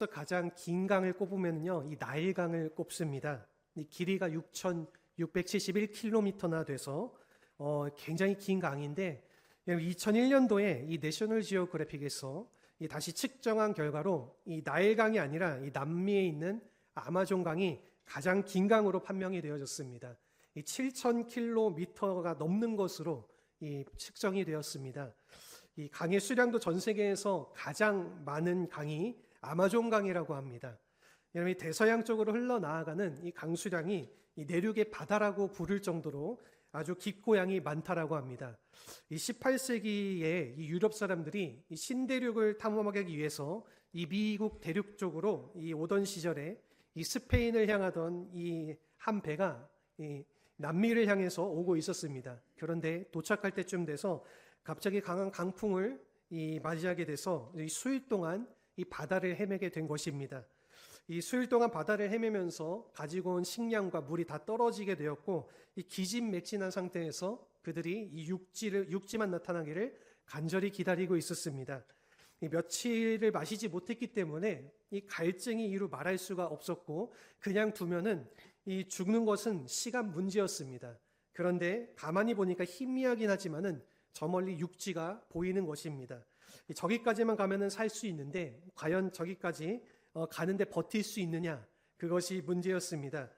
가장 긴 강을 꼽으면요, 이 나일강을 꼽습니다. 이 길이가 6,671km나 돼서 굉장히 긴 강인데, 2001년도에 이 내셔널 지오그래픽에서 이 다시 측정한 결과로 이 나일강이 아니라 이 남미에 있는 아마존강이 가장 긴 강으로 판명이 되어졌습니다. 이 7,000km가 넘는 것으로 이 측정이 되었습니다. 이 강의 수량도 전 세계에서 가장 많은 강이 아마존강이라고 합니다. 여러분, 이 대서양 쪽으로 흘러나아가는 이 강 수량이 이 내륙의 바다라고 부를 정도로 아주 깊고 양이 많다라고 합니다. 이 18세기에 이 유럽 사람들이 이 신대륙을 탐험하기 위해서 이 미국 대륙 쪽으로 이 오던 시절에 이 스페인을 향하던 이 한 배가 이 남미를 향해서 오고 있었습니다. 그런데 도착할 때쯤 돼서 갑자기 강한 강풍을 맞이하게 돼서 이 수일 동안 이 바다를 헤매게 된 것입니다. 이 수일 동안 바다를 헤매면서 가지고 온 식량과 물이 다 떨어지게 되었고, 이 기진맥진한 상태에서 그들이 이 육지만 나타나기를 간절히 기다리고 있었습니다. 이 며칠을 마시지 못했기 때문에 이 갈증이 이루 말할 수가 없었고, 그냥 두면은 이 죽는 것은 시간 문제였습니다. 그런데 가만히 보니까 희미하긴 하지만은 저 멀리 육지가 보이는 것입니다. 저기까지만 가면은 살 수 있는데 과연 저기까지 가는데 버틸 수 있느냐, 그것이 문제였습니다.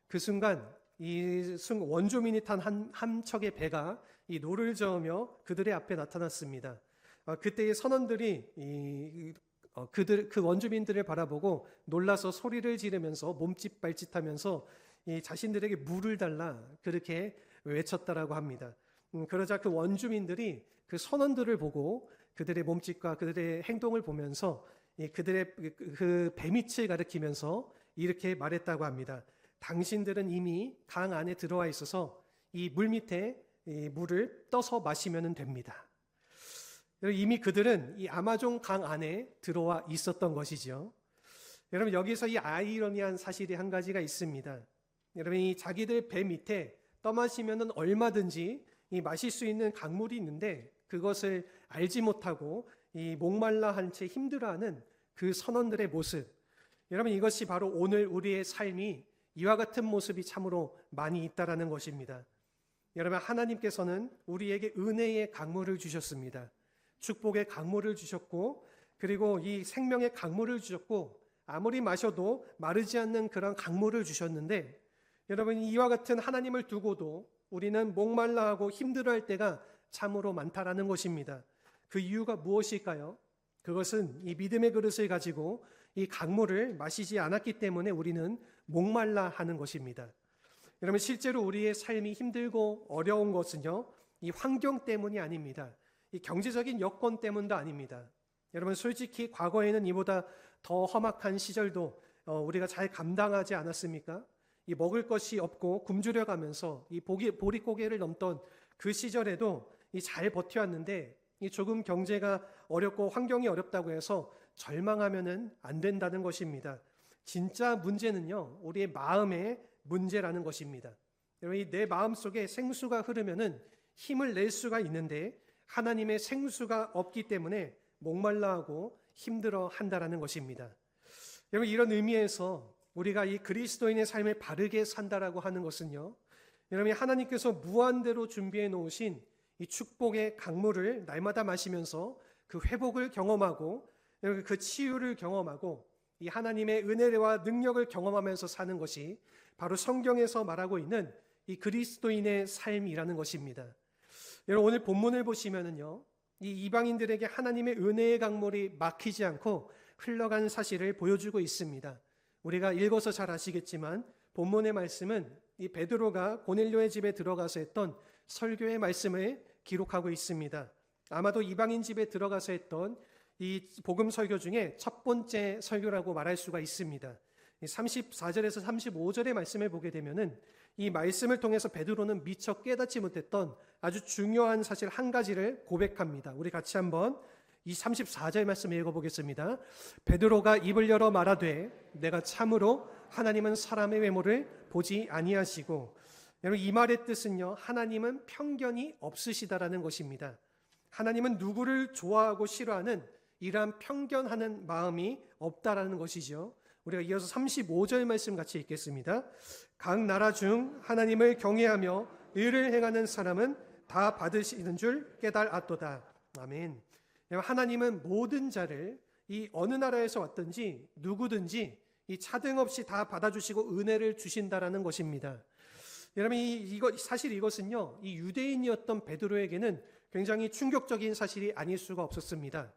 그 순간 이 원주민이 탄 한 척의 배가 이 노를 저으며 그들의 앞에 나타났습니다. 그때의 선원들이 그 원주민들을 바라보고 놀라서 소리를 지르면서 몸짓 발짓하면서 이 자신들에게 물을 달라 그렇게 외쳤다라고 합니다. 그러자 그 원주민들이 그 선원들을 보고 그들의 몸짓과 그들의 행동을 보면서 그들의 그 배밑을 가리키면서 이렇게 말했다고 합니다. 당신들은 이미 강 안에 들어와 있어서 이 물 밑에 이 물을 떠서 마시면 됩니다. 이미 그들은 이 아마존 강 안에 들어와 있었던 것이죠. 여러분, 여기서 이 아이러니한 사실이 한 가지가 있습니다. 여러분, 이 자기들 배 밑에 떠마시면 얼마든지 이 마실 수 있는 강물이 있는데 그것을 알지 못하고 이 목말라 한 채 힘들어하는 그 선원들의 모습, 여러분, 이것이 바로 오늘 우리의 삶이 이와 같은 모습이 참으로 많이 있다라는 것입니다. 여러분, 하나님께서는 우리에게 은혜의 강물을 주셨습니다. 축복의 강물을 주셨고, 그리고 이 생명의 강물을 주셨고, 아무리 마셔도 마르지 않는 그런 강물을 주셨는데, 여러분, 이와 같은 하나님을 두고도 우리는 목말라하고 힘들어할 때가 참으로 많다라는 것입니다. 그 이유가 무엇일까요? 그것은 이 믿음의 그릇을 가지고 이 강물을 마시지 않았기 때문에 우리는 목말라 하는 것입니다. 여러분, 실제로 우리의 삶이 힘들고 어려운 것은요, 이 환경 때문이 아닙니다. 이 경제적인 여건 때문도 아닙니다. 여러분, 솔직히 과거에는 이보다 더 험악한 시절도 우리가 잘 감당하지 않았습니까? 이 먹을 것이 없고 굶주려 가면서 이 보릿고개를 넘던 그 시절에도 이 잘 버텨왔는데, 이 조금 경제가 어렵고 환경이 어렵다고 해서 절망하면은 안 된다는 것입니다. 진짜 문제는요, 우리의 마음의 문제라는 것입니다. 여러분, 내 마음 속에 생수가 흐르면은 힘을 낼 수가 있는데 하나님의 생수가 없기 때문에 목말라하고 힘들어 한다라는 것입니다. 여러분, 이런 의미에서 우리가 이 그리스도인의 삶을 바르게 산다라고 하는 것은요, 여러분, 하나님께서 무한대로 준비해 놓으신 이 축복의 강물을 날마다 마시면서 그 회복을 경험하고 그 치유를 경험하고 이 하나님의 은혜와 능력을 경험하면서 사는 것이 바로 성경에서 말하고 있는 이 그리스도인의 삶이라는 것입니다. 여러분, 오늘 본문을 보시면은요, 이 이방인들에게 하나님의 은혜의 강물이 막히지 않고 흘러간 사실을 보여주고 있습니다. 우리가 읽어서 잘 아시겠지만 본문의 말씀은 이 베드로가 고넬료의 집에 들어가서 했던 설교의 말씀을 기록하고 있습니다. 아마도 이방인 집에 들어가서 했던 이 복음 설교 중에 첫 번째 설교라고 말할 수가 있습니다. 34절에서 35절의 말씀을 보게 되면은 이 말씀을 통해서 베드로는 미처 깨닫지 못했던 아주 중요한 사실 한 가지를 고백합니다. 우리 같이 한번 이 34절 말씀을 읽어보겠습니다. 베드로가 입을 열어 말하되 내가 참으로 하나님은 사람의 외모를 보지 아니하시고, 여러분, 이 말의 뜻은요, 하나님은 편견이 없으시다라는 것입니다. 하나님은 누구를 좋아하고 싫어하는 이러한 편견하는 마음이 없다라는 것이죠. 우리가 이어서 35절 말씀 같이 읽겠습니다. 각 나라 중 하나님을 경외하며 의를 행하는 사람은 다 받으시는 줄 깨달았도다. 아멘. 하나님은 모든 자를 이 어느 나라에서 왔든지 누구든지 이 차등 없이 다 받아주시고 은혜를 주신다라는 것입니다. 여러분 사실 이것은요, 이 유대인이었던 베드로에게는 굉장히 충격적인 사실이 아닐 수가 없었습니다.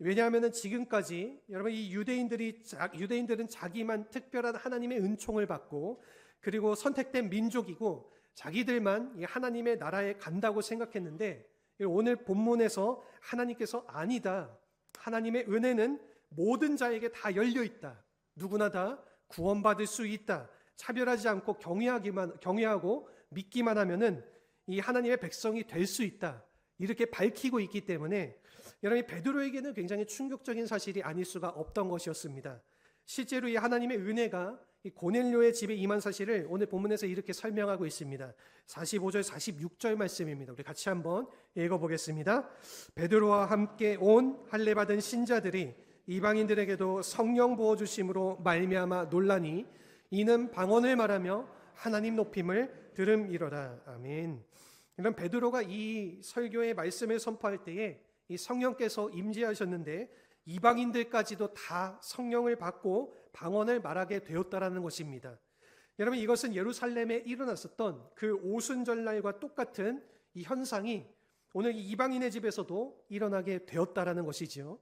왜냐하면 지금까지 여러분 이 유대인들은 자기만 특별한 하나님의 은총을 받고 그리고 선택된 민족이고 자기들만 이 하나님의 나라에 간다고 생각했는데, 오늘 본문에서 하나님께서 아니다, 하나님의 은혜는 모든 자에게 다 열려 있다, 누구나 다 구원받을 수 있다, 차별하지 않고 경외하고 믿기만 하면은 이 하나님의 백성이 될 수 있다, 이렇게 밝히고 있기 때문에 여러분 베드로에게는 굉장히 충격적인 사실이 아닐 수가 없던 것이었습니다. 실제로 이 하나님의 은혜가 이 고넬료의 집에 임한 사실을 오늘 본문에서 이렇게 설명하고 있습니다. 45절 46절 말씀입니다. 우리 같이 한번 읽어보겠습니다. 베드로와 함께 온 할례 받은 신자들이 이방인들에게도 성령 부어주심으로 말미암아 놀라니 이는 방언을 말하며 하나님 높임을 들음이로다. 아멘. 이런 베드로가 이 설교의 말씀을 선포할 때에 이 성령께서 임재하셨는데 이방인들까지도 다 성령을 받고 방언을 말하게 되었다라는 것입니다. 여러분 이것은 예루살렘에 일어났었던 그 오순절날과 똑같은 이 현상이 오늘 이 이방인의 집에서도 일어나게 되었다라는 것이죠.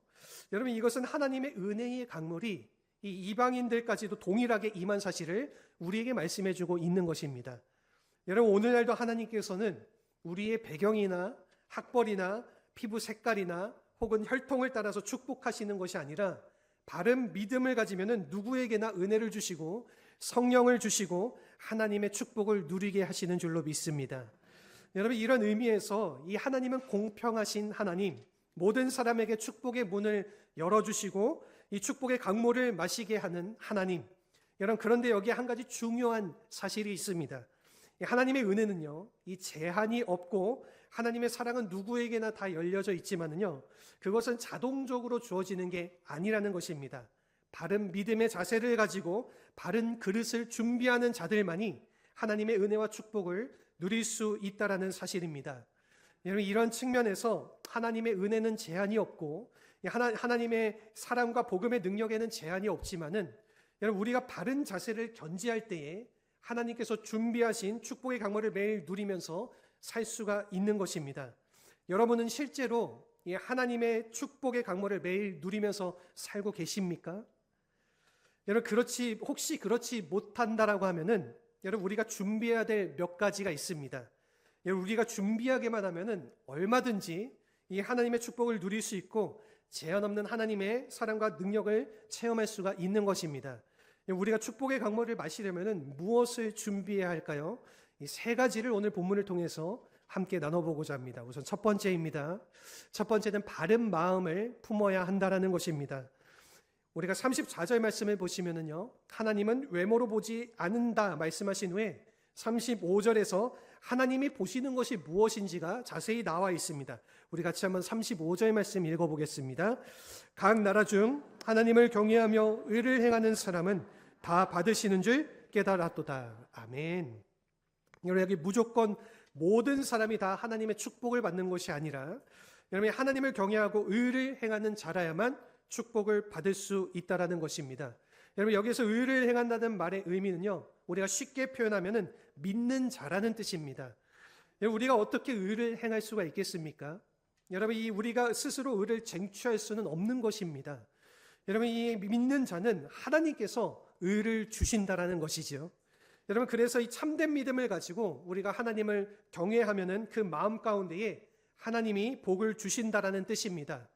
여러분 이것은 하나님의 은혜의 강물이 이 이방인들까지도 동일하게 임한 사실을 우리에게 말씀해주고 있는 것입니다. 여러분 오늘날도 하나님께서는 우리의 배경이나 학벌이나 피부 색깔이나 혹은 혈통을 따라서 축복하시는 것이 아니라 바른 믿음을 가지면은 누구에게나 은혜를 주시고 성령을 주시고 하나님의 축복을 누리게 하시는 줄로 믿습니다. 여러분 이런 의미에서 이 하나님은 공평하신 하나님, 모든 사람에게 축복의 문을 열어주시고 이 축복의 강물을 마시게 하는 하나님. 여러분 그런데 여기에 한 가지 중요한 사실이 있습니다. 하나님의 은혜는요, 이 제한이 없고 하나님의 사랑은 누구에게나 다 열려져 있지만은요, 그것은 자동적으로 주어지는 게 아니라는 것입니다. 바른 믿음의 자세를 가지고 바른 그릇을 준비하는 자들만이 하나님의 은혜와 축복을 누릴 수 있다라는 사실입니다. 여러분 이런 측면에서 하나님의 은혜는 제한이 없고 하나님의 사랑과 복음의 능력에는 제한이 없지만은 여러분 우리가 바른 자세를 견지할 때에 하나님께서 준비하신 축복의 강물을 매일 누리면서 살 수가 있는 것입니다. 여러분은 실제로 이 하나님의 축복의 강물을 매일 누리면서 살고 계십니까? 여러분 혹시 그렇지 못한다라고 하면은 여러분 우리가 준비해야 될 몇 가지가 있습니다. 여러분 우리가 준비하기만 하면은 얼마든지 이 하나님의 축복을 누릴 수 있고 제한 없는 하나님의 사랑과 능력을 체험할 수가 있는 것입니다. 우리가 축복의 강물을 마시려면은 무엇을 준비해야 할까요? 이 세 가지를 오늘 본문을 통해서 함께 나눠보고자 합니다. 우선 첫 번째입니다. 첫 번째는 바른 마음을 품어야 한다라는 것입니다. 우리가 34절 말씀을 보시면은요, 하나님은 외모로 보지 않는다 말씀하신 후에 35절에서 하나님이 보시는 것이 무엇인지가 자세히 나와 있습니다. 우리 같이 한번 35절 말씀 읽어보겠습니다. 각 나라 중 하나님을 경외하며 의를 행하는 사람은 다 받으시는 줄 깨달았도다. 아멘. 여기 무조건 모든 사람이 다 하나님의 축복을 받는 것이 아니라 여러분이 하나님을 경외하고 의를 행하는 자라야만 축복을 받을 수 있다라는 것입니다. 여러분 여기서 의를 행한다는 말의 의미는요, 우리가 쉽게 표현하면은 믿는 자라는 뜻입니다. 우리가 어떻게 의를 행할 수가 있겠습니까? 여러분 우리가 스스로 의를 쟁취할 수는 없는 것입니다. 여러분 이 믿는 자는 하나님께서 의를 주신다라는 것이죠. 여러분 그래서 이 참된 믿음을 가지고 우리가 하나님을 경외하면은 그 마음 가운데에 하나님이 복을 주신다라는 뜻입니다.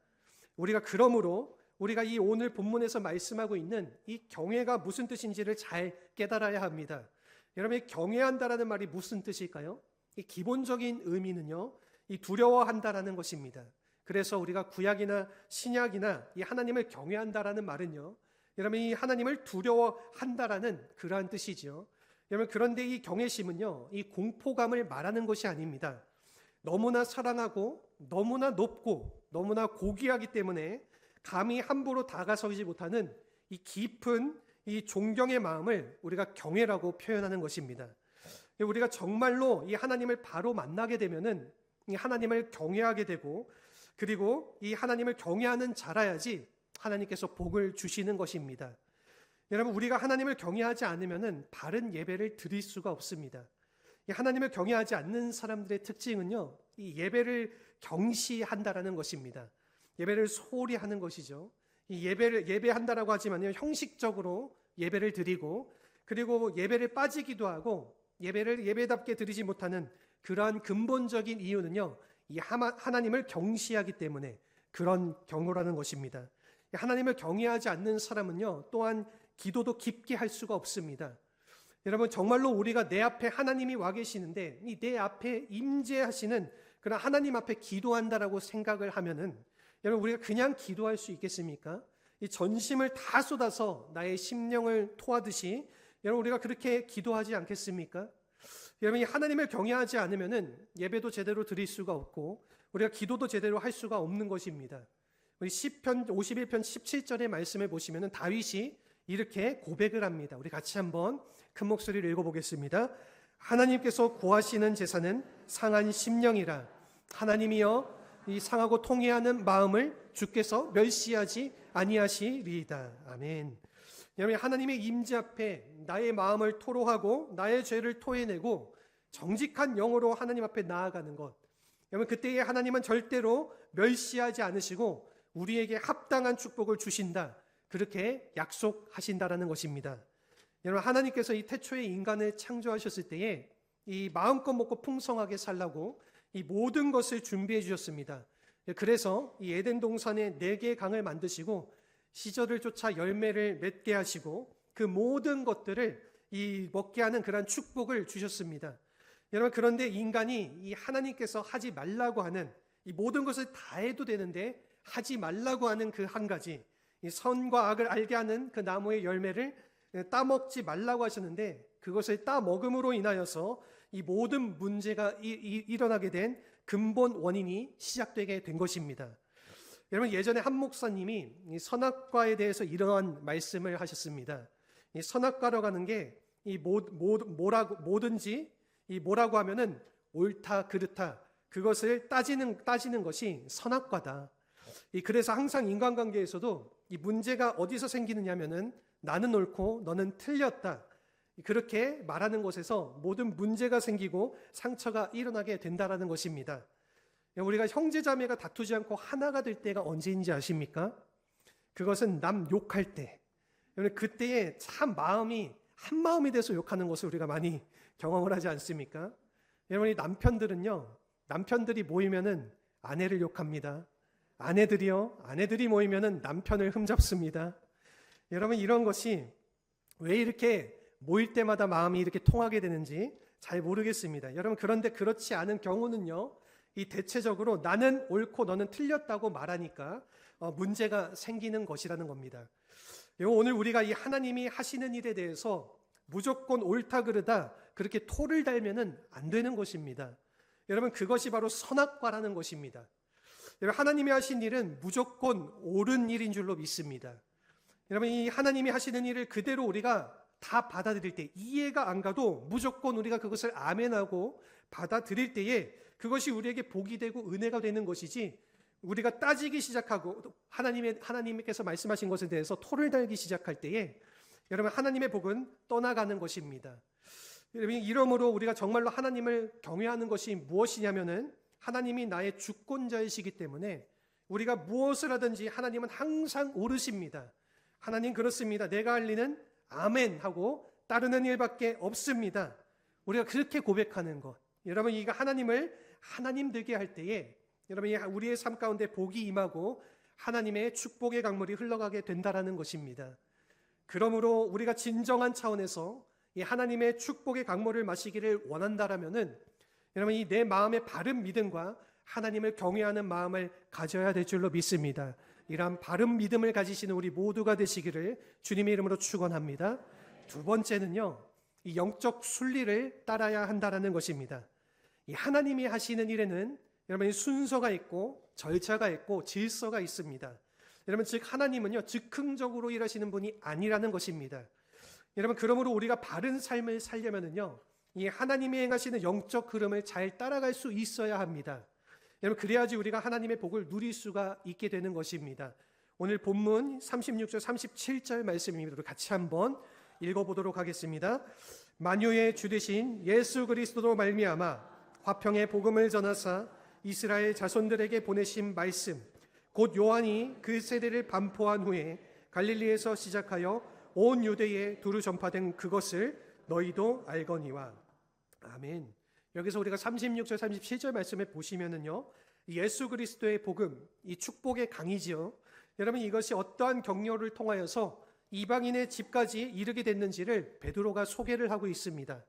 그러므로 우리가 이 오늘 본문에서 말씀하고 있는 이 경외가 무슨 뜻인지를 잘 깨달아야 합니다. 여러분 경외한다라는 말이 무슨 뜻일까요? 이 기본적인 의미는요, 이 두려워한다라는 것입니다. 그래서 우리가 구약이나 신약이나 이 하나님을 경외한다라는 말은요, 여러분 이 하나님을 두려워한다라는 그러한 뜻이죠. 여러분 그런데 이 경외심은요, 이 공포감을 말하는 것이 아닙니다. 너무나 사랑하고 너무나 높고 너무나 고귀하기 때문에 감히 함부로 다가서지 못하는 이 깊은 이 존경의 마음을 우리가 경외라고 표현하는 것입니다. 우리가 정말로 이 하나님을 바로 만나게 되면은 이 하나님을 경외하게 되고, 그리고 이 하나님을 경외하는 자라야지 하나님께서 복을 주시는 것입니다. 여러분, 우리가 하나님을 경외하지 않으면은 바른 예배를 드릴 수가 없습니다. 이 하나님을 경외하지 않는 사람들의 특징은요, 이 예배를 경시한다라는 것입니다. 예배를 소홀히 하는 것이죠. 이 예배한다라고 하지만요, 형식적으로 예배를 드리고, 그리고 예배를 빠지기도 하고, 예배를 예배답게 드리지 못하는 그러한 근본적인 이유는요, 이 하나님을 경시하기 때문에 그런 경고라는 것입니다. 하나님을 경외하지 않는 사람은요, 또한 기도도 깊게 할 수가 없습니다. 여러분, 정말로 우리가 내 앞에 하나님이 와 계시는데 이 내 앞에 임재하시는 그런 하나님 앞에 기도한다라고 생각을 하면은, 여러분, 우리가 그냥 기도할 수 있겠습니까? 이 전심을 다 쏟아서 나의 심령을 토하듯이 여러분, 우리가 그렇게 기도하지 않겠습니까? 여러분, 이 하나님을 경외하지 않으면은 예배도 제대로 드릴 수가 없고 우리가 기도도 제대로 할 수가 없는 것입니다. 우리 시편 51편 17절의 말씀을 보시면은 다윗이 이렇게 고백을 합니다. 우리 같이 한번 큰 목소리로 읽어보겠습니다. 하나님께서 구하시는 제사는 상한 심령이라. 하나님이여, 이 상하고 통회하는 마음을 주께서 멸시하지 아니하시리이다. 아멘. 여러분, 하나님의 임재 앞에 나의 마음을 토로하고 나의 죄를 토해내고 정직한 영으로 하나님 앞에 나아가는 것, 여러분, 그때에 하나님은 절대로 멸시하지 않으시고 우리에게 합당한 축복을 주신다, 그렇게 약속하신다라는 것입니다. 여러분, 하나님께서 이 태초에 인간을 창조하셨을 때에 이 마음껏 먹고 풍성하게 살라고 이 모든 것을 준비해 주셨습니다. 그래서 이 에덴 동산에 4개의 강을 만드시고 시절을 쫓아 열매를 맺게 하시고 그 모든 것들을 이 먹게 하는 그런 축복을 주셨습니다. 여러분, 그런데 인간이 이 하나님께서 하지 말라고 하는 이 모든 것을 다 해도 되는데 하지 말라고 하는 그 한 가지, 이 선과 악을 알게 하는 그 나무의 열매를 따먹지 말라고 하셨는데, 그것을 따먹음으로 인하여서 이 모든 문제가 일어나게 된 근본 원인이 시작되게 된 것입니다. 여러분, 예전에 한 목사님이 이 선악과에 대해서 이러한 말씀을 하셨습니다. 이 선악과라고 하는 게 이 뭐든지 이 뭐라고 하면은 옳다 그르다, 그것을 따지는 것이 선악과다. 그래서 항상 인간관계에서도 이 문제가 어디서 생기느냐면은 나는 옳고 너는 틀렸다, 그렇게 말하는 것에서 모든 문제가 생기고 상처가 일어나게 된다라는 것입니다. 우리가 형제자매가 다투지 않고 하나가 될 때가 언제인지 아십니까? 그것은 남 욕할 때, 그때에 참 마음이 한 마음이 돼서 욕하는 것을 우리가 많이 경험을 하지 않습니까? 여러분, 이 남편들이 모이면은 아내를 욕합니다. 아내들이 모이면은 남편을 흠잡습니다. 여러분, 이런 것이 왜 이렇게 모일 때마다 마음이 이렇게 통하게 되는지 잘 모르겠습니다. 여러분, 그런데 그렇지 않은 경우는요, 이 대체적으로 나는 옳고 너는 틀렸다고 말하니까 문제가 생기는 것이라는 겁니다. 오늘 우리가 이 하나님이 하시는 일에 대해서 무조건 옳다 그르다 그렇게 토를 달면은 안 되는 것입니다. 여러분, 그것이 바로 선악과라는 것입니다. 여러분, 하나님이 하신 일은 무조건 옳은 일인 줄로 믿습니다. 여러분, 이 하나님이 하시는 일을 그대로 우리가 다 받아들일 때, 이해가 안 가도 무조건 우리가 그것을 아멘하고 받아들일 때에 그것이 우리에게 복이 되고 은혜가 되는 것이지, 우리가 따지기 시작하고 하나님께서 말씀하신 것에 대해서 토를 달기 시작할 때에 여러분, 하나님의 복은 떠나가는 것입니다. 여러분, 이러므로 우리가 정말로 하나님을 경외하는 것이 무엇이냐면은 하나님이 나의 주권자이시기 때문에 우리가 무엇을 하든지 하나님은 항상 옳으십니다. 하나님, 그렇습니다. 내가 할 일은 아멘 하고 따르는 일밖에 없습니다. 우리가 그렇게 고백하는 것, 여러분, 이거 하나님을 하나님 되게 할 때에 여러분, 우리의 삶 가운데 복이 임하고 하나님의 축복의 강물이 흘러가게 된다라는 것입니다. 그러므로 우리가 진정한 차원에서 이 하나님의 축복의 강물을 마시기를 원한다라면은 여러분, 이 내 마음의 바른 믿음과 하나님을 경외하는 마음을 가져야 될 줄로 믿습니다. 이러한 바른 믿음을 가지시는 우리 모두가 되시기를 주님의 이름으로 축원합니다. 두 번째는요, 이 영적 순리를 따라야 한다라는 것입니다. 이 하나님이 하시는 일에는 여러분, 순서가 있고 절차가 있고 질서가 있습니다. 여러분, 즉 하나님은요 즉흥적으로 일하시는 분이 아니라는 것입니다. 여러분, 그러므로 우리가 바른 삶을 살려면은요 이 하나님이 행하시는 영적 흐름을 잘 따라갈 수 있어야 합니다. 여러분, 그래야지 우리가 하나님의 복을 누릴 수가 있게 되는 것입니다. 오늘 본문 36절 37절 말씀입니다. 우리 같이 한번 읽어보도록 하겠습니다. 만유의 주 되신 예수 그리스도로 말미암아 화평의 복음을 전하사 이스라엘 자손들에게 보내신 말씀, 곧 요한이 그 세대를 반포한 후에 갈릴리에서 시작하여 온 유대에 두루 전파된 그것을 너희도 알거니와. 아멘. 여기서 우리가 36절 37절 말씀에 보시면은요 예수 그리스도의 복음, 이 축복의 강이지요. 여러분, 이것이 어떠한 경로를 통하여서 이방인의 집까지 이르게 됐는지를 베드로가 소개를 하고 있습니다.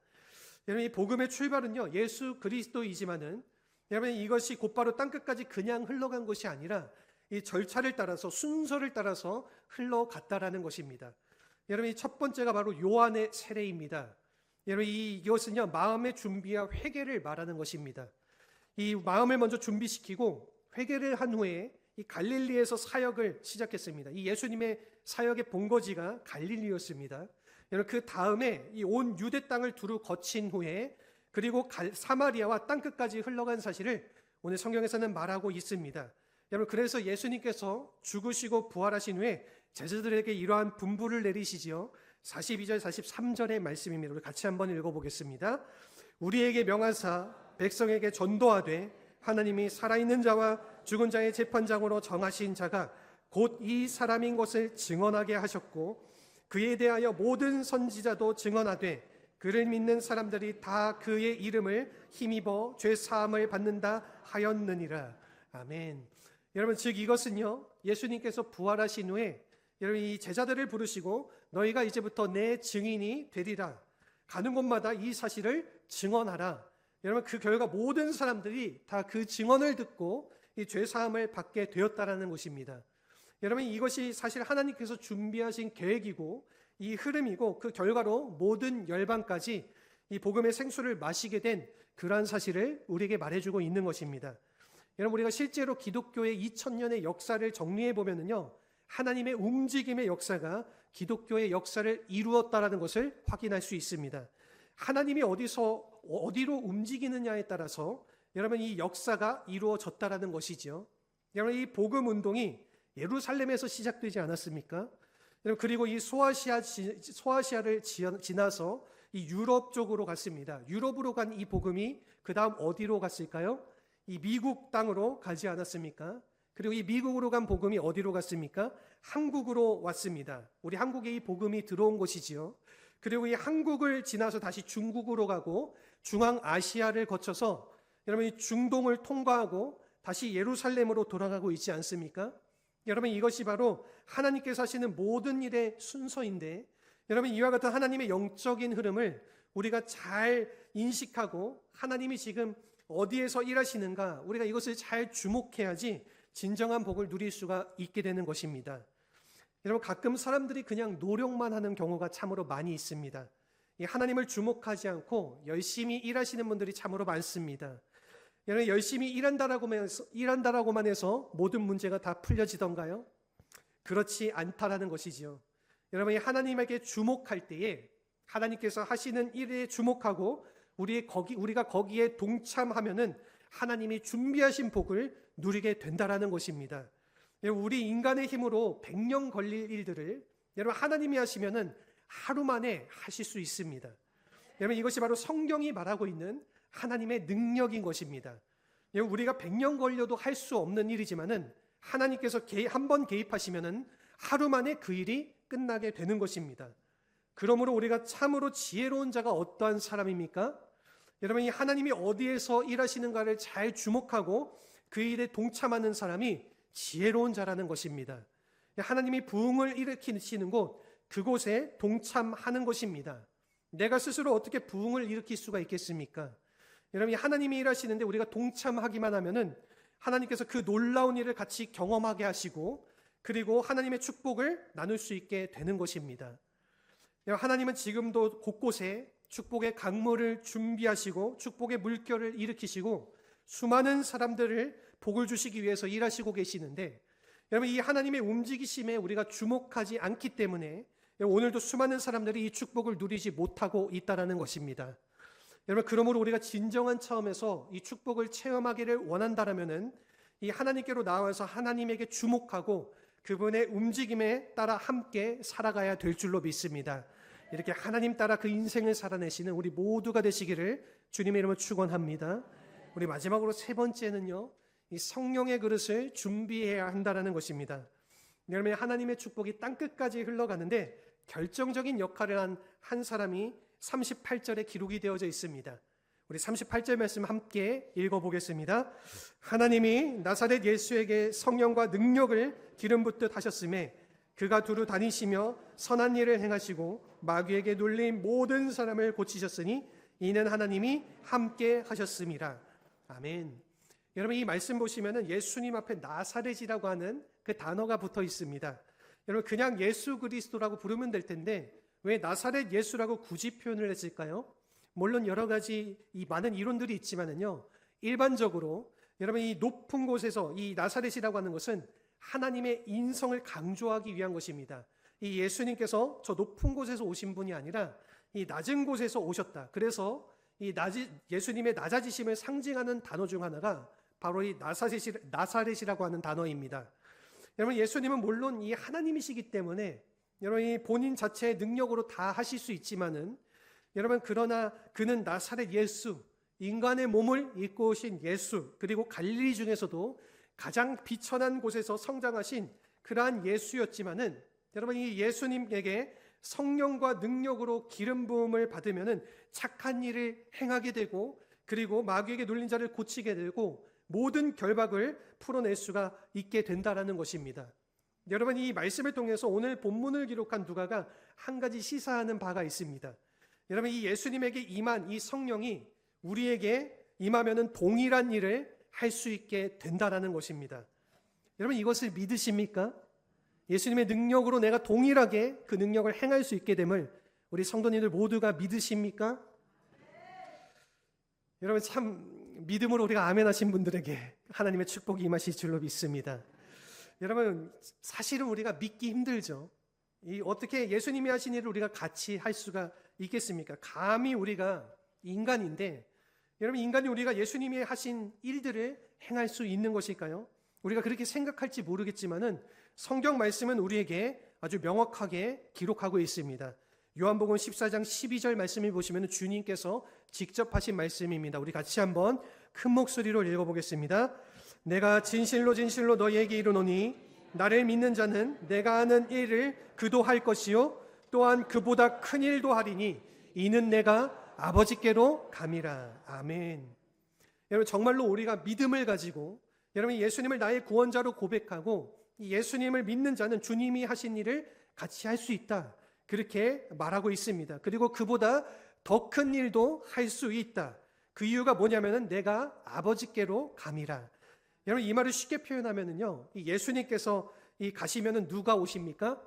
여러분, 이 복음의 출발은요 예수 그리스도이지만은 여러분, 이것이 곧바로 땅끝까지 그냥 흘러간 것이 아니라 이 절차를 따라서, 순서를 따라서 흘러갔다라는 것입니다. 여러분, 이 첫 번째가 바로 요한의 세례입니다. 여러분, 이것은요 마음의 준비와 회개를 말하는 것입니다. 이 마음을 먼저 준비시키고 회개를 한 후에 이 갈릴리에서 사역을 시작했습니다. 이 예수님의 사역의 본거지가 갈릴리였습니다. 여러분, 그 다음에 이 온 유대 땅을 두루 거친 후에 그리고 사마리아와 땅끝까지 흘러간 사실을 오늘 성경에서는 말하고 있습니다. 여러분, 그래서 예수님께서 죽으시고 부활하신 후에 제자들에게 이러한 분부를 내리시지요. 42절 43절의 말씀입니다. 우리 같이 한번 읽어보겠습니다. 우리에게 명하사 백성에게 전도하되 하나님이 살아있는 자와 죽은 자의 재판장으로 정하신 자가 곧 이 사람인 것을 증언하게 하셨고 그에 대하여 모든 선지자도 증언하되 그를 믿는 사람들이 다 그의 이름을 힘입어 죄 사함을 받는다 하였느니라. 아멘. 여러분, 즉 이것은요 예수님께서 부활하신 후에 여러분 이 제자들을 부르시고 너희가 이제부터 내 증인이 되리라. 가는 곳마다 이 사실을 증언하라. 여러분, 그 결과 모든 사람들이 다 그 증언을 듣고 이 죄 사함을 받게 되었다라는 것입니다. 여러분, 이것이 사실 하나님께서 준비하신 계획이고 이 흐름이고 그 결과로 모든 열방까지 이 복음의 생수를 마시게 된 그러한 사실을 우리에게 말해주고 있는 것입니다. 여러분, 우리가 실제로 기독교의 2000년의 역사를 정리해 보면은요 하나님의 움직임의 역사가 기독교의 역사를 이루었다라는 것을 확인할 수 있습니다. 하나님이 어디로 움직이느냐에 따라서 여러분 이 역사가 이루어졌다라는 것이죠. 여러분, 이 복음 운동이 예루살렘에서 시작되지 않았습니까? 여러분, 그리고 이 소아시아를 지나서 이 유럽 쪽으로 갔습니다. 유럽으로 간 이 복음이 그 다음 어디로 갔을까요? 이 미국 땅으로 가지 않았습니까? 그리고 이 미국으로 간 복음이 어디로 갔습니까? 한국으로 왔습니다. 우리 한국에 이 복음이 들어온 곳이지요. 그리고 이 한국을 지나서 다시 중국으로 가고 중앙아시아를 거쳐서 여러분 이 중동을 통과하고 다시 예루살렘으로 돌아가고 있지 않습니까? 여러분, 이것이 바로 하나님께서 하시는 모든 일의 순서인데 여러분, 이와 같은 하나님의 영적인 흐름을 우리가 잘 인식하고 하나님이 지금 어디에서 일하시는가 우리가 이것을 잘 주목해야지 진정한 복을 누릴 수가 있게 되는 것입니다. 여러분, 가끔 사람들이 그냥 노력만 하는 경우가 참으로 많이 있습니다. 하나님을 주목하지 않고 열심히 일하시는 분들이 참으로 많습니다. 여러분, 열심히 일한다라고만 해서 모든 문제가 다 풀려지던가요? 그렇지 않다라는 것이지요. 여러분, 하나님에게 주목할 때에 하나님께서 하시는 일에 주목하고 우리가 거기에 동참하면은 하나님이 준비하신 복을 누리게 된다라는 것입니다. 우리 인간의 힘으로 100년 걸릴 일들을 여러분 하나님이 하시면은 하루 만에 하실 수 있습니다. 여러분, 이것이 바로 성경이 말하고 있는 하나님의 능력인 것입니다. 우리가 100년 걸려도 할 수 없는 일이지만은 하나님께서 한번 개입하시면은 하루 만에 그 일이 끝나게 되는 것입니다. 그러므로 우리가 참으로 지혜로운 자가 어떠한 사람입니까? 여러분, 이 하나님이 어디에서 일하시는가를 잘 주목하고 그 일에 동참하는 사람이 지혜로운 자라는 것입니다. 하나님이 부흥을 일으키시는 곳, 그곳에 동참하는 것입니다. 내가 스스로 어떻게 부흥을 일으킬 수가 있겠습니까? 여러분, 하나님이 일하시는데 우리가 동참하기만 하면은 하나님께서 그 놀라운 일을 같이 경험하게 하시고 그리고 하나님의 축복을 나눌 수 있게 되는 것입니다. 하나님은 지금도 곳곳에 축복의 강물을 준비하시고 축복의 물결을 일으키시고 수많은 사람들을 복을 주시기 위해서 일하시고 계시는데 여러분, 이 하나님의 움직이심에 우리가 주목하지 않기 때문에 오늘도 수많은 사람들이 이 축복을 누리지 못하고 있다는 것입니다. 여러분, 그러므로 우리가 진정한 차원에서 이 축복을 체험하기를 원한다면은 이 하나님께로 나와서 하나님에게 주목하고 그분의 움직임에 따라 함께 살아가야 될 줄로 믿습니다. 이렇게 하나님 따라 그 인생을 살아내시는 우리 모두가 되시기를 주님의 이름으로 축원합니다. 우리 마지막으로 세 번째는요, 이 성령의 그릇을 준비해야 한다는 것입니다. 여러분, 하나님의 축복이 땅끝까지 흘러가는데 결정적인 역할을 한 사람이 38절에 기록이 되어져 있습니다. 우리 38절 말씀 함께 읽어보겠습니다. 하나님이 나사렛 예수에게 성령과 능력을 기름 붓듯 하셨음에 그가 두루 다니시며 선한 일을 행하시고 마귀에게 눌린 모든 사람을 고치셨으니 이는 하나님이 함께 하셨음이라. 아멘. 여러분, 이 말씀 보시면은 예수님 앞에 나사렛이라고 하는 그 단어가 붙어 있습니다. 여러분, 그냥 예수 그리스도라고 부르면 될 텐데 왜 나사렛 예수라고 굳이 표현을 했을까요? 물론 여러 가지 이 많은 이론들이 있지만은요, 일반적으로 여러분, 이 높은 곳에서 이 나사렛이라고 하는 것은 하나님의 인성을 강조하기 위한 것입니다. 이 예수님께서 저 높은 곳에서 오신 분이 아니라 이 낮은 곳에서 오셨다. 그래서 이 예수님의 낮아지심을 상징하는 단어 중 하나가 바로 이 나사렛이라고 하는 단어입니다. 여러분, 예수님은 물론 이 하나님이시기 때문에 여러분, 이 본인 자체의 능력으로 다 하실 수 있지만은 여러분, 그러나 그는 나사렛 예수, 인간의 몸을 입고 오신 예수, 그리고 갈릴리 중에서도 가장 비천한 곳에서 성장하신 그러한 예수였지만은 여러분, 이 예수님에게 성령과 능력으로 기름 부음을 받으면은 착한 일을 행하게 되고 그리고 마귀에게 눌린 자를 고치게 되고 모든 결박을 풀어낼 수가 있게 된다라는 것입니다. 여러분, 이 말씀을 통해서 오늘 본문을 기록한 누가가 한 가지 시사하는 바가 있습니다. 여러분, 이 예수님에게 임한 이 성령이 우리에게 임하면은 동일한 일을 할 수 있게 된다라는 것입니다. 여러분, 이것을 믿으십니까? 예수님의 능력으로 내가 동일하게 그 능력을 행할 수 있게 됨을 우리 성도님들 모두가 믿으십니까? 여러분, 참 믿음으로 우리가 아멘 하신 분들에게 하나님의 축복이 임하실 줄로 믿습니다. 여러분, 사실은 우리가 믿기 힘들죠. 어떻게 예수님이 하신 일을 우리가 같이 할 수가 있겠습니까? 감히 우리가 인간인데, 여러분, 인간이 우리가 예수님이 하신 일들을 행할 수 있는 것일까요? 우리가 그렇게 생각할지 모르겠지만은 성경 말씀은 우리에게 아주 명확하게 기록하고 있습니다. 요한복음 14장 12절 말씀을 보시면 주님께서 직접 하신 말씀입니다. 우리 같이 한번 큰 목소리로 읽어보겠습니다. 내가 진실로 진실로 너희에게 이르노니 나를 믿는 자는 내가 하는 일을 그도 할 것이요 또한 그보다 큰 일도 하리니 이는 내가 아버지께로 감이라. 아멘. 여러분, 정말로 우리가 믿음을 가지고 여러분, 예수님을 나의 구원자로 고백하고 예수님을 믿는 자는 주님이 하신 일을 같이 할 수 있다, 그렇게 말하고 있습니다. 그리고 그보다 더 큰 일도 할 수 있다. 그 이유가 뭐냐면은 내가 아버지께로 감이라. 여러분, 이 말을 쉽게 표현하면은요, 이 예수님께서 가시면은 누가 오십니까?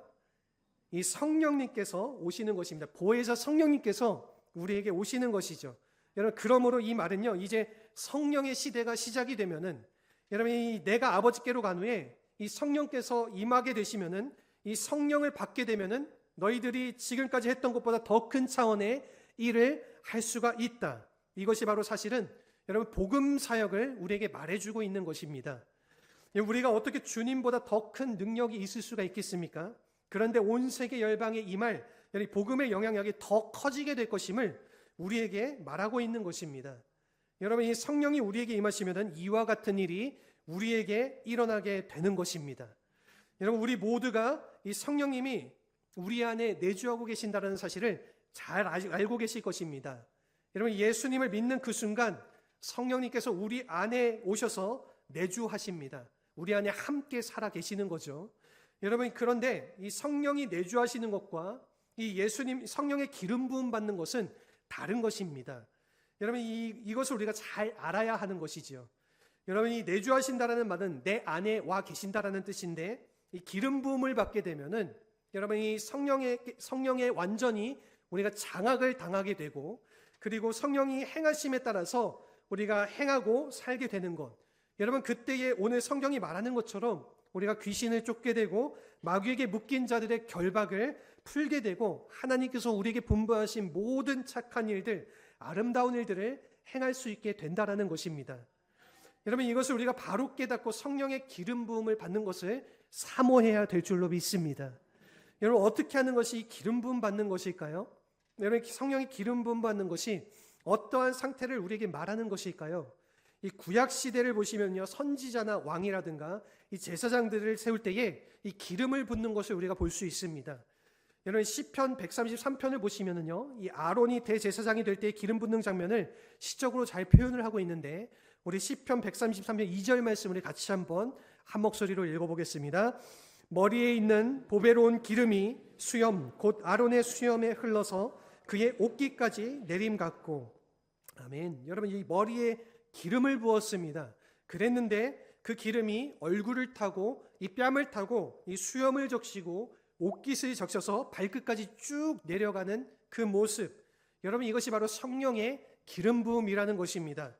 이 성령님께서 오시는 것입니다. 보혜사 성령님께서 우리에게 오시는 것이죠. 여러분, 그러므로 이 말은요, 이제 성령의 시대가 시작이 되면은 여러분, 내가 아버지께로 간 후에 이 성령께서 임하게 되시면은 이 성령을 받게 되면은 너희들이 지금까지 했던 것보다 더 큰 차원의 일을 할 수가 있다. 이것이 바로 사실은 여러분, 복음 사역을 우리에게 말해주고 있는 것입니다. 우리가 어떻게 주님보다 더 큰 능력이 있을 수가 있겠습니까? 그런데 온 세계 열방에 임할 복음의 영향력이 더 커지게 될 것임을 우리에게 말하고 있는 것입니다. 여러분, 이 성령이 우리에게 임하시면 이와 같은 일이 우리에게 일어나게 되는 것입니다. 여러분, 우리 모두가 이 성령님이 우리 안에 내주하고 계신다는 사실을 잘 알고 계실 것입니다. 여러분, 예수님을 믿는 그 순간 성령님께서 우리 안에 오셔서 내주하십니다. 우리 안에 함께 살아 계시는 거죠. 여러분, 그런데 이 성령이 내주하시는 것과 이 예수님 성령의 기름 부음 받는 것은 다른 것입니다. 여러분, 이것을 우리가 잘 알아야 하는 것이죠. 여러분, 이 내주하신다라는 말은 내 안에 와 계신다라는 뜻인데, 이 기름 부음을 받게 되면은 여러분, 이 성령의 완전히 우리가 장악을 당하게 되고, 그리고 성령이 행하심에 따라서 우리가 행하고 살게 되는 것. 여러분, 그때에 오늘 성경이 말하는 것처럼 우리가 귀신을 쫓게 되고 마귀에게 묶인 자들의 결박을 풀게 되고 하나님께서 우리에게 분부하신 모든 착한 일들, 아름다운 일들을 행할 수 있게 된다라는 것입니다. 여러분, 이것을 우리가 바로 깨닫고 성령의 기름 부음을 받는 것을 사모해야 될 줄로 믿습니다. 여러분, 어떻게 하는 것이 이 기름 부음 받는 것일까요? 여러분, 성령의 기름 부음 받는 것이 어떠한 상태를 우리에게 말하는 것일까요? 이 구약 시대를 보시면요, 선지자나 왕이라든가 이 제사장들을 세울 때에 이 기름을 붓는 것을 우리가 볼 수 있습니다. 여러분, 시편 133편을 보시면은요, 이 아론이 대제사장이 될 때 기름 붓는 장면을 시적으로 잘 표현을 하고 있는데, 우리 시편 133편 2절 말씀을 같이 한번 한 목소리로 읽어보겠습니다. 머리에 있는 보배로운 기름이 수염 곧 아론의 수염에 흘러서 그의 옷깃까지 내림같고. 아멘. 여러분, 이 머리에 기름을 부었습니다. 그랬는데 그 기름이 얼굴을 타고 이 뺨을 타고 이 수염을 적시고 옷깃을 적셔서 발끝까지 쭉 내려가는 그 모습, 여러분, 이것이 바로 성령의 기름 부음이라는 것입니다.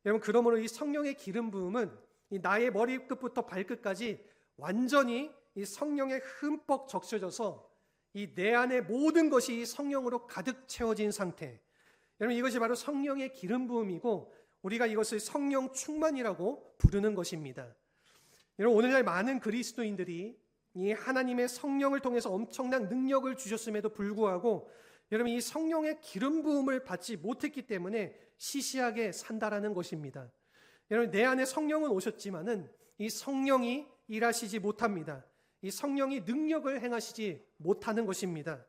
여러분, 그러므로 이 성령의 기름 부음은 이 나의 머리끝부터 발끝까지 완전히 이 성령에 흠뻑 적셔져서 이 내 안에 모든 것이 성령으로 가득 채워진 상태, 여러분, 이것이 바로 성령의 기름 부음이고 우리가 이것을 성령 충만이라고 부르는 것입니다. 여러분, 오늘날 많은 그리스도인들이 이 하나님의 성령을 통해서 엄청난 능력을 주셨음에도 불구하고 여러분, 이 성령의 기름 부음을 받지 못했기 때문에 시시하게 산다라는 것입니다. 여러분, 내 안에 성령은 오셨지만은 이 성령이 일하시지 못합니다. 이 성령이 능력을 행하시지 못하는 것입니다.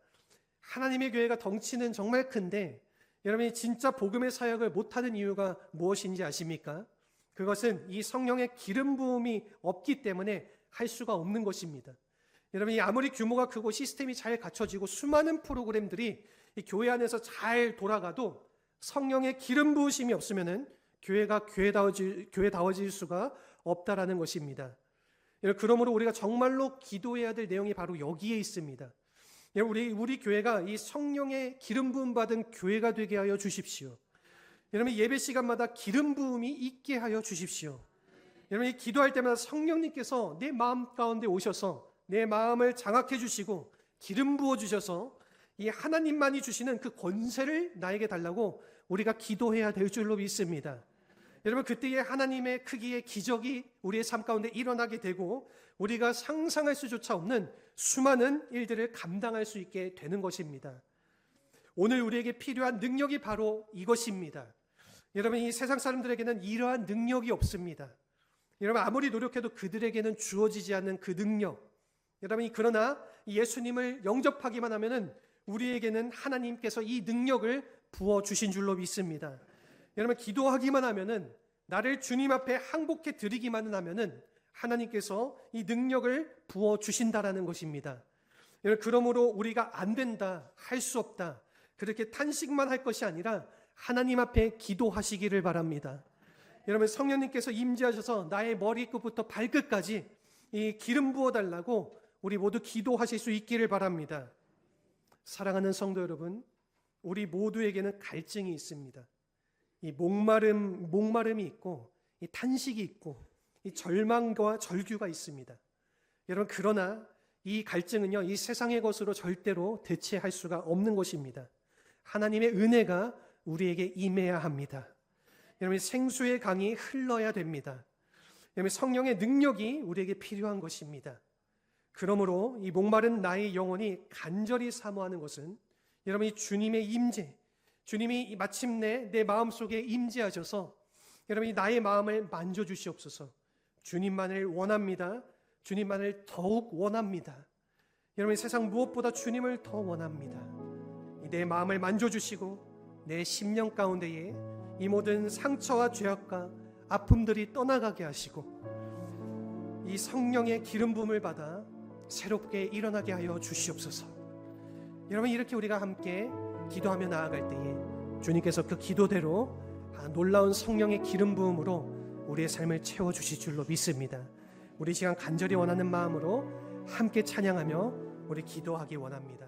하나님의 교회가 덩치는 정말 큰데 여러분이 진짜 복음의 사역을 못하는 이유가 무엇인지 아십니까? 그것은 이 성령의 기름 부음이 없기 때문에 할 수가 없는 것입니다. 여러분이 아무리 규모가 크고 시스템이 잘 갖춰지고 수많은 프로그램들이 이 교회 안에서 잘 돌아가도 성령의 기름 부으심이 없으면은 교회가 교회다워질 수가 없다라는 것입니다. 그러므로 우리가 정말로 기도해야 될 내용이 바로 여기에 있습니다. 우리 교회가 이 성령의 기름 부음 받은 교회가 되게 하여 주십시오. 여러분, 예배 시간마다 기름 부음이 있게 하여 주십시오. 여러분, 기도할 때마다 성령님께서 내 마음 가운데 오셔서 내 마음을 장악해 주시고 기름 부어 주셔서 이 하나님만이 주시는 그 권세를 나에게 달라고 우리가 기도해야 될 줄로 믿습니다. 여러분, 그때에 하나님의 크기의 기적이 우리의 삶 가운데 일어나게 되고 우리가 상상할 수조차 없는 수많은 일들을 감당할 수 있게 되는 것입니다. 오늘 우리에게 필요한 능력이 바로 이것입니다. 여러분, 이 세상 사람들에게는 이러한 능력이 없습니다. 여러분, 아무리 노력해도 그들에게는 주어지지 않는 그 능력, 여러분, 그러나 예수님을 영접하기만 하면은 우리에게는 하나님께서 이 능력을 부어주신 줄로 믿습니다. 여러분, 기도하기만 하면은, 나를 주님 앞에 항복해 드리기만 하면은 하나님께서 이 능력을 부어주신다라는 것입니다. 여러분, 그러므로 우리가 안 된다, 할 수 없다, 그렇게 탄식만 할 것이 아니라 하나님 앞에 기도하시기를 바랍니다. 여러분, 성령님께서 임재하셔서 나의 머리끝부터 발끝까지 이 기름 부어달라고 우리 모두 기도하실 수 있기를 바랍니다. 사랑하는 성도 여러분, 우리 모두에게는 갈증이 있습니다. 이 목마름이 있고 이 탄식이 있고 이 절망과 절규가 있습니다. 여러분, 그러나 이 갈증은요, 이 세상의 것으로 절대로 대체할 수가 없는 것입니다. 하나님의 은혜가 우리에게 임해야 합니다. 여러분, 생수의 강이 흘러야 됩니다. 여러분, 성령의 능력이 우리에게 필요한 것입니다. 그러므로 이 목마른 나의 영혼이 간절히 사모하는 것은 여러분, 이 주님의 임재, 주님이 마침내 내 마음속에 임재하셔서 여러분이 나의 마음을 만져주시옵소서. 주님만을 원합니다. 주님만을 더욱 원합니다. 여러분, 세상 무엇보다 주님을 더 원합니다. 내 마음을 만져주시고 내 심령 가운데에 이 모든 상처와 죄악과 아픔들이 떠나가게 하시고 이 성령의 기름 부음을 받아 새롭게 일어나게 하여 주시옵소서. 여러분, 이렇게 우리가 함께 기도하며 나아갈 때에 주님께서 그 기도대로 놀라운 성령의 기름 부음으로 우리의 삶을 채워주실 줄로 믿습니다. 우리 시간 간절히 원하는 마음으로 함께 찬양하며 우리 기도하기 원합니다.